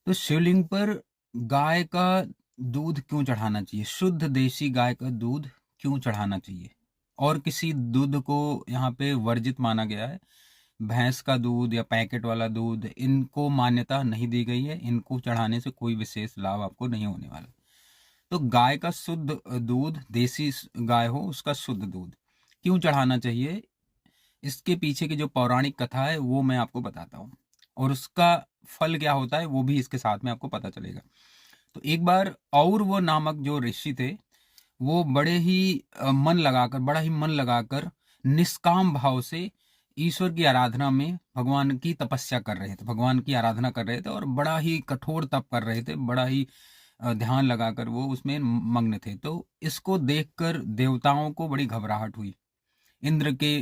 तो शिवलिंग पर गाय का दूध क्यों चढ़ाना चाहिए? शुद्ध देसी गाय का दूध क्यों चढ़ाना चाहिए? और किसी दूध को यहाँ पे वर्जित माना गया है। भैंस का दूध या पैकेट वाला दूध, इनको मान्यता नहीं दी गई है। इनको चढ़ाने से कोई विशेष लाभ आपको नहीं होने वाला। तो गाय का शुद्ध दूध, देसी गाय हो उसका शुद्ध दूध क्यों चढ़ाना चाहिए? इसके पीछे की जो पौराणिक कथा है वो मैं आपको बताता हूँ, और उसका फल क्या होता है वो भी इसके साथ में आपको पता चलेगा। तो एक बार और वो नामक जो ऋषि थे, वो बड़ा ही मन लगाकर निष्काम भाव से ईश्वर की आराधना में भगवान की तपस्या कर रहे थे, भगवान की आराधना कर रहे थे, और बड़ा ही कठोर तप कर रहे थे, बड़ा ही ध्यान लगाकर वो उसमें मग्न थे। तो इसको देखकर देवताओं को बड़ी घबराहट हुई। इंद्र के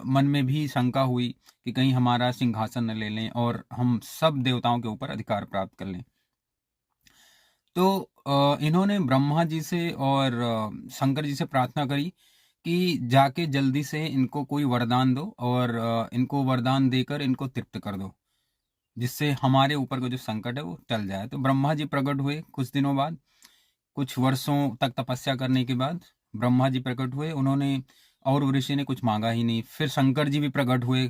मन में भी शंका हुई कि कहीं हमारा सिंहासन न ले लें और हम सब देवताओं के ऊपर अधिकार प्राप्त कर लें। तो इन्होंने ब्रह्मा जी से और शंकर जी से प्रार्थना करी कि जाके जल्दी से इनको कोई वरदान दो, और इनको वरदान देकर इनको तृप्त कर दो, जिससे हमारे ऊपर का जो संकट है वो टल जाए। तो ब्रह्मा जी प्रकट हुए कुछ दिनों बाद, कुछ वर्षों तक तपस्या करने के बाद ब्रह्मा जी प्रकट हुए। उन्होंने, और ऋषि ने कुछ मांगा ही नहीं। फिर शंकर जी भी प्रकट हुए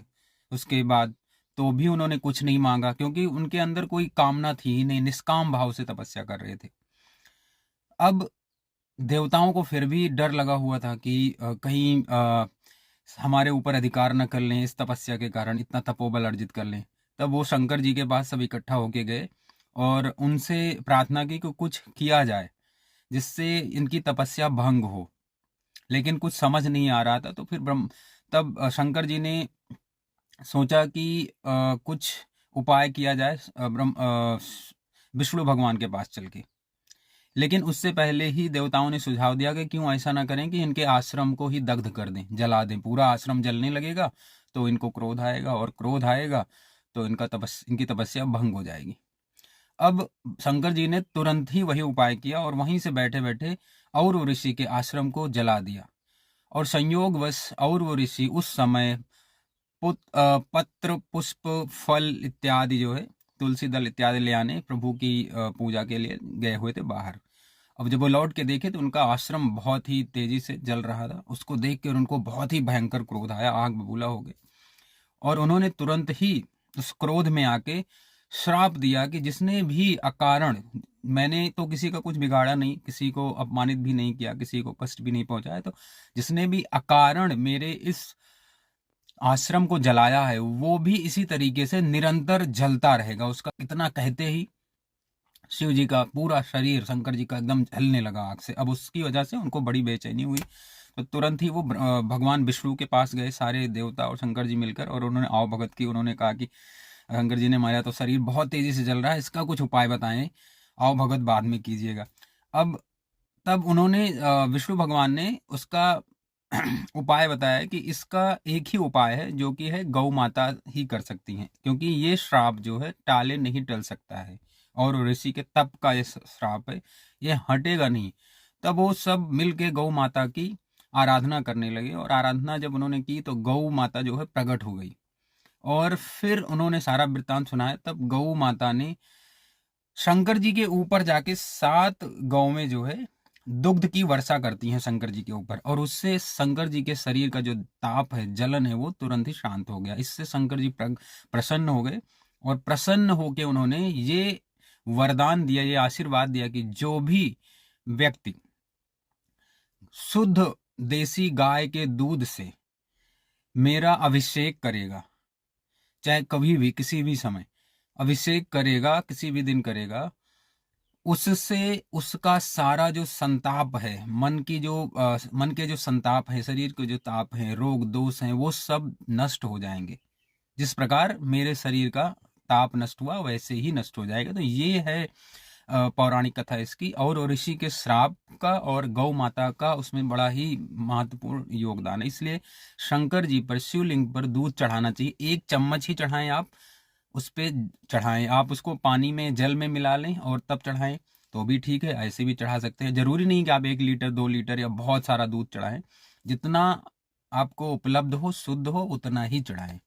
उसके बाद, तो भी उन्होंने कुछ नहीं मांगा, क्योंकि उनके अंदर कोई कामना थी ही नहीं, निष्काम भाव से तपस्या कर रहे थे। अब देवताओं को फिर भी डर लगा हुआ था कि कहीं हमारे ऊपर अधिकार न कर लें, इस तपस्या के कारण इतना तपोबल अर्जित कर लें। तब वो शंकर जी के पास सब इकट्ठा होके गए और उनसे प्रार्थना की कि कुछ किया जाए जिससे इनकी तपस्या भंग हो। लेकिन कुछ समझ नहीं आ रहा था। तो फिर तब शंकर जी ने सोचा कि कुछ उपाय किया जाए विष्णु भगवान के पास चल के। लेकिन उससे पहले ही देवताओं ने सुझाव दिया कि क्यों ऐसा ना करें कि इनके आश्रम को ही दग्ध कर दें, जला दें। पूरा आश्रम जलने लगेगा तो इनको क्रोध आएगा, और क्रोध आएगा तो इनकी तपस्या भंग हो जाएगी। अब शंकर जी ने तुरंत ही वही उपाय किया और वहीं से बैठे बैठे और ऋषि के आश्रम को जला दिया। और संयोगवश और ऋषि उस समय पत्र, पुष्प, फल इत्यादि जो है, तुलसी दल इत्यादि ले आने प्रभु की पूजा के लिए गए हुए थे बाहर। अब जब वो लौट के देखे तो उनका आश्रम बहुत ही तेजी से जल रहा था। उसको देख कर उनको बहुत ही भयंकर क्रोध आया, आग बबूला हो गए, और उन्होंने तुरंत ही उस क्रोध में आके श्राप दिया कि जिसने भी अकारण, मैंने तो किसी का कुछ बिगाड़ा नहीं, किसी को अपमानित भी नहीं किया, किसी को कष्ट भी नहीं पहुंचाया, तो जिसने भी अकारण मेरे इस आश्रम को जलाया है वो भी इसी तरीके से निरंतर जलता रहेगा। उसका इतना कहते ही शिव जी का पूरा शरीर, शंकर जी का एकदम जलने लगा आग से। अब उसकी वजह से उनको बड़ी बेचैनी हुई, तो तुरंत ही वो भगवान विष्णु के पास गए, सारे देवता और शंकर जी मिलकर, और उन्होंने आव भगत की। उन्होंने कहा कि शंकर जी ने, हमारा तो शरीर बहुत तेजी से जल रहा है, इसका कुछ उपाय बताएं, आव भगत बाद में कीजिएगा। अब तब उन्होंने विष्णु भगवान ने उसका उपाय बताया कि इसका एक ही उपाय है, जो कि है गौ माता ही कर सकती हैं, क्योंकि ये श्राप जो है टाले नहीं टल सकता है, और ऋषि के तप का ये श्राप है, ये हटेगा नहीं। तब वो सब मिल के गौ माता की आराधना करने लगे, और आराधना जब उन्होंने की तो गौ माता जो है प्रकट हो गई, और फिर उन्होंने सारा वृत्तांत सुनाया। तब गौ माता ने शंकर जी के ऊपर जाके 7 गौवें जो है दुग्ध की वर्षा करती हैं शंकर जी के ऊपर, और उससे शंकर जी के शरीर का जो ताप है, जलन है, वो तुरंत ही शांत हो गया। इससे शंकर जी प्रसन्न हो गए, और प्रसन्न होके उन्होंने ये वरदान दिया, ये आशीर्वाद दिया कि जो भी व्यक्ति शुद्ध देसी गाय के दूध से मेरा अभिषेक करेगा, चाहे कभी भी किसी भी समय अभिषेक करेगा, किसी भी दिन करेगा, उससे उसका सारा जो संताप है, मन के जो संताप है, शरीर के जो ताप है, रोग दोष हैं, वो सब नष्ट हो जाएंगे। जिस प्रकार मेरे शरीर का ताप नष्ट हुआ वैसे ही नष्ट हो जाएगा। तो ये है पौराणिक कथा इसकी, और ऋषि के श्राप का और गौ माता का उसमें बड़ा ही महत्वपूर्ण योगदान है। इसलिए शंकर जी पर, शिवलिंग पर दूध चढ़ाना चाहिए। 1 चम्मच ही चढ़ाएं आप, उस पे चढ़ाएं। आप उसको पानी में, जल में मिला लें और तब चढ़ाएं तो भी ठीक है, ऐसे भी चढ़ा सकते हैं। जरूरी नहीं कि आप 1 लीटर 2 लीटर या बहुत सारा दूध चढ़ाएं। जितना आपको उपलब्ध हो, शुद्ध हो, उतना ही चढ़ाएं।